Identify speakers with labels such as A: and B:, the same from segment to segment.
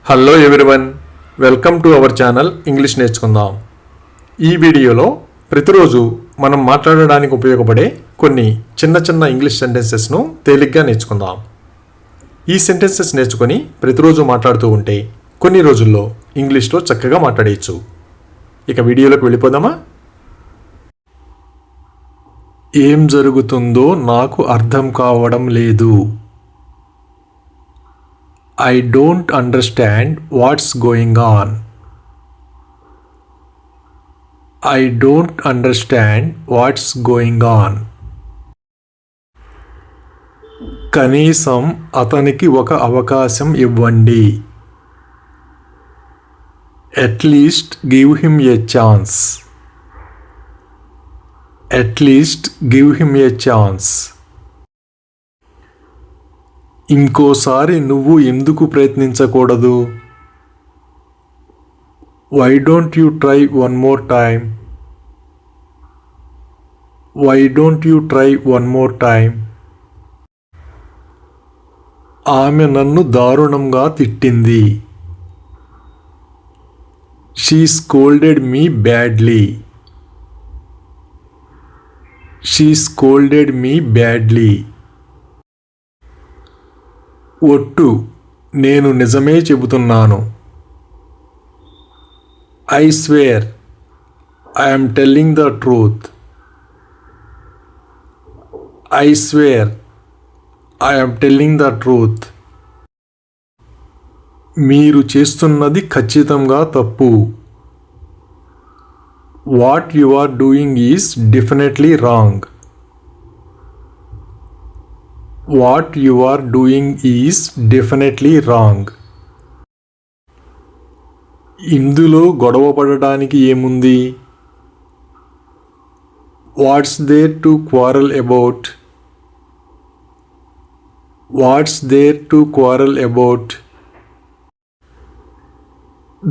A: Hello everyone, welcome to our channel English నేర్చుకుందాం. ఈ వీడియోలో ప్రతిరోజు మనం మాట్లాడడానికి ఉపయోగపడే కొన్ని చిన్న చిన్న ఇంగ్లీష్ సెంటెన్సెస్ను తేలిగ్గా నేర్చుకుందాం. ఈ సెంటెన్సెస్ నేర్చుకొని ప్రతిరోజు మాట్లాడుతూ ఉంటే కొన్ని రోజుల్లో ఇంగ్లీష్లో చక్కగా మాట్లాడేయచ్చు. ఇక వీడియోలోకి వెళ్ళిపోదామా? ఏం జరుగుతుందో నాకు అర్థం కావడం లేదు. I don't understand what's going on. I don't understand what's going on. కనీసం అతనికి ఒక అవకాశం ఇవ్వండి. At least give him a chance. At least give him a chance. ఇంకోసారి నువ్వు ఎందుకు ప్రయత్నించకూడదు? Why don't you try one more time? Why don't you try one more time? ఆమె నన్ను దారుణంగా తిట్టింది. She scolded me badly. She scolded me badly. ఒట్టు, నేను నిజమే చెబుతున్నాను. I swear, I am telling the truth. I swear, I am telling the truth. మీరు చేస్తున్నది ఖచ్చితంగా తప్పు. What you are doing is definitely wrong. What you are doing is definitely wrong. ఇందులో గొడవ పడడానికి ఏముంది? What's there to quarrel about? What's there to quarrel about?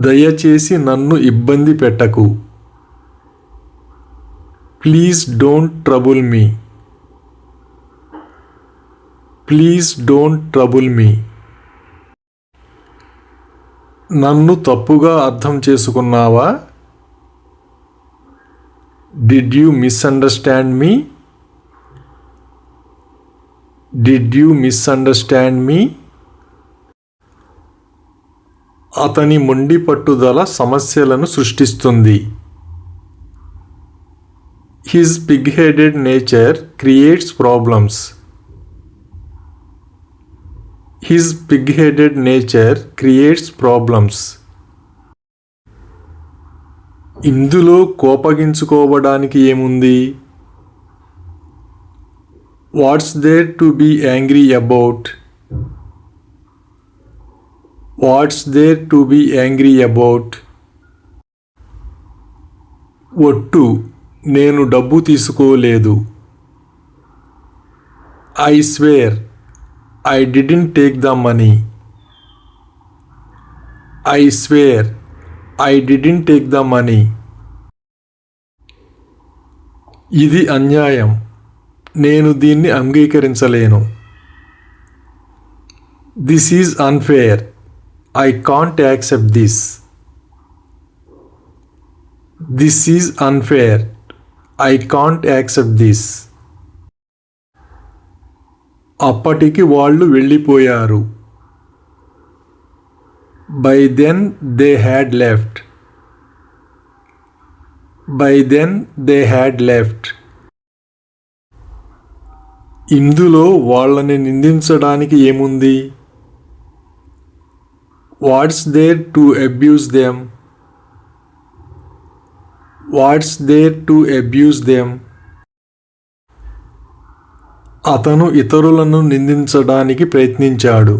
A: దయచేసి నన్ను ఇబ్బంది పెట్టకు. Please don't trouble me. Please don't trouble me. నన్ను తప్పుగా అర్థం చేసుకున్నావా? Did you misunderstand me? Did you misunderstand me? అతని మొండి పట్టుదల సమస్యలను సృష్టిస్తుంది. His pig-headed nature creates problems. His pig-headed nature creates problems. ఇందులో కోపగించుకోవడానికి ఏముంది? What's there to be angry about? What's there to be angry about? ఒట్టు, నేను డబ్బు తీసుకోలేదు. I swear, I didn't take the money. I swear, I didn't take the money. ఇది అన్యాయం, నేను దీన్ని అంగీకరించలేను. This is unfair, I can't accept this. This is unfair, I can't accept this. అప్పటికి వాళ్ళు వెళ్ళిపోయారు. By then they had left. By then they had left. ఇందులో వాళ్ళని నిందించడానికి ఏముంది? What's there to abuse them? What's there to abuse them? అతను ఇతరులను నిందించడానికి ప్రయత్నించాడు.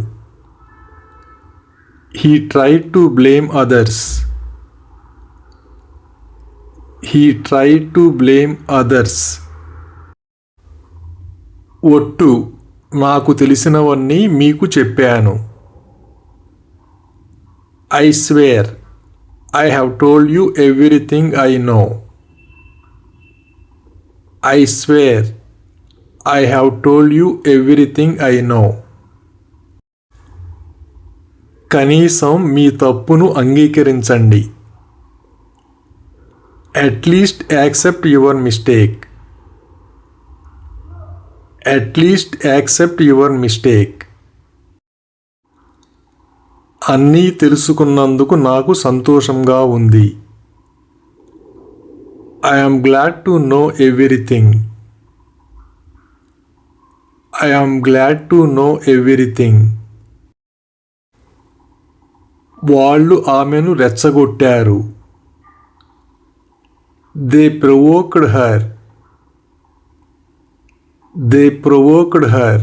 A: He tried to blame others. He tried to blame others. ఒట్టు, నాకు తెలిసినవన్నీ మీకు చెప్పాను. I swear, I have told you everything I know. I swear, I have told you everything I know. కనీసం మీ తప్పును అంగీకరించండి. At least accept your mistake. At least accept your mistake. అన్నీ తెలుసుకున్నందుకు నాకు సంతోషంగా ఉంది. I am glad to know everything. I am glad to know everything. వాళ్ళు ఆమెను రెచ్చగొట్టారు. They provoked her. They provoked her.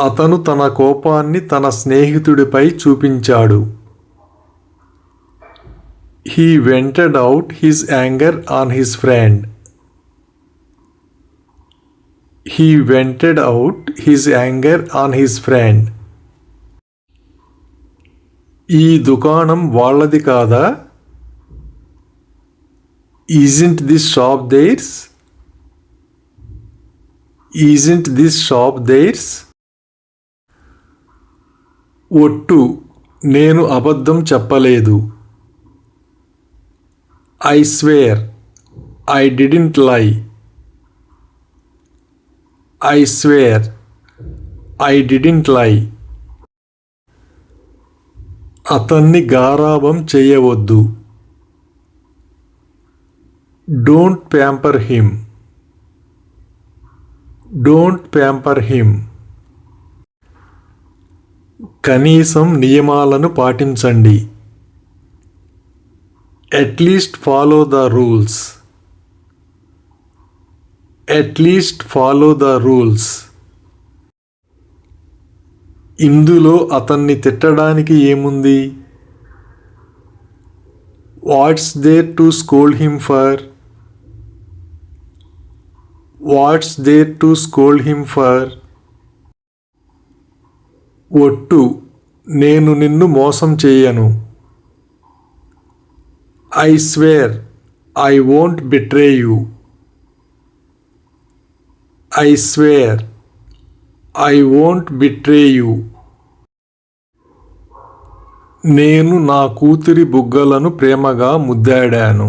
A: అతను తన కోపాన్ని తన స్నేహితుడిపై చూపించాడు. He vented out his anger on his friend. He vented out his anger on his friend. ఈ దుకాణం వాళ్ళది కాదా? Isn't this shop theirs? Isn't this shop theirs? ఒట్టు, నేను అబద్ధం చెప్పలేదు. I swear, I didn't lie. I swear, I didn't lie. అతన్ని గారాబం చేయవద్దు. Don't pamper him. Don't pamper him. కనీసం నియమాలను పాటించండి. At least follow the rules. At least follow the rules. ఇందులో అతన్ని తిట్టడానికి ఏముంది? What's there to scold him for? What's there to scold him for? ఒట్టు, నేను నిన్ను మోసం చేయను. I swear, I won't betray you. I swear, I won't betray you. నేను నా కూతురి బుగ్గలను ప్రేమగా ముద్దాడాను.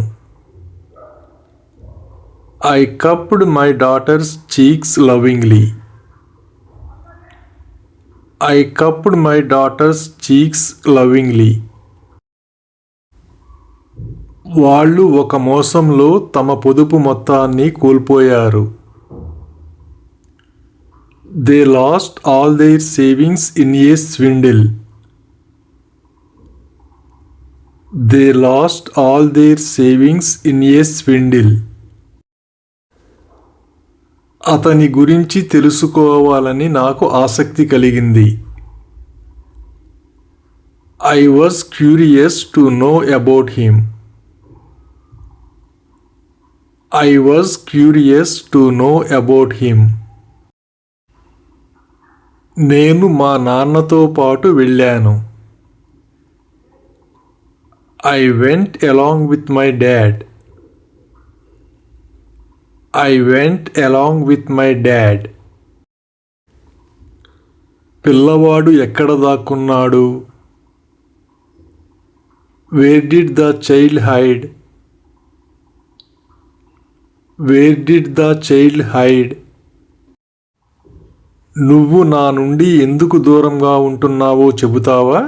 A: I cupped my daughter's cheeks lovingly. I cupped my daughter's cheeks lovingly. వాళ్ళు ఒక మోసంలో తమ పొదుపు మొత్తాన్ని కోల్పోయారు. They lost all their savings in a swindle. They lost all their savings in a swindle. అతని గురించి తెలుసుకోవాలని నాకు ఆసక్తి కలిగింది. I was curious to know about him. I was curious to know about him. నేను మా నాన్నతో పాటు వెళ్ళాను. I went along with my dad. I went along with my dad. పిల్లవాడు ఎక్కడ దాక్కున్నాడు? Where did the child hide? Where did the child hide? నువ్వు నా నుండి ఎందుకు దూరంగా ఉంటున్నావో చెబుతావా?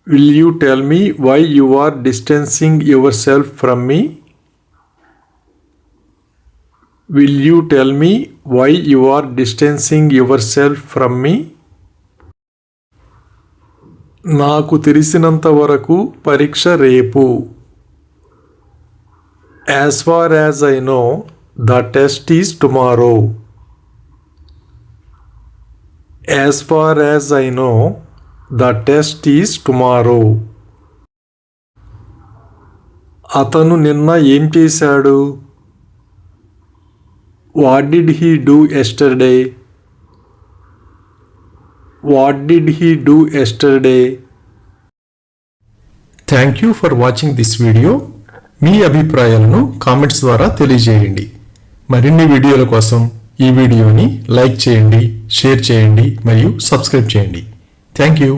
A: Will you tell me why you are distancing yourself from me? Will you tell me why you are distancing yourself from me? నాకు తెలిసినంత వరకు పరీక్ష రేపు. As far as I know, the test is tomorrow. As far as I know, the test is tomorrow. అతను నిన్న ఏం చేశాడు? What did he do yesterday? What did he do yesterday? Thank you for watching this video. మీ అభిప్రాయాలను comments ద్వారా తెలియజేయండి. మరిన్ని వీడియోల కోసం ఈ వీడియోని లైక్ చేయండి, షేర్ చేయండి మరియు సబ్స్క్రైబ్ చేయండి. Thank you.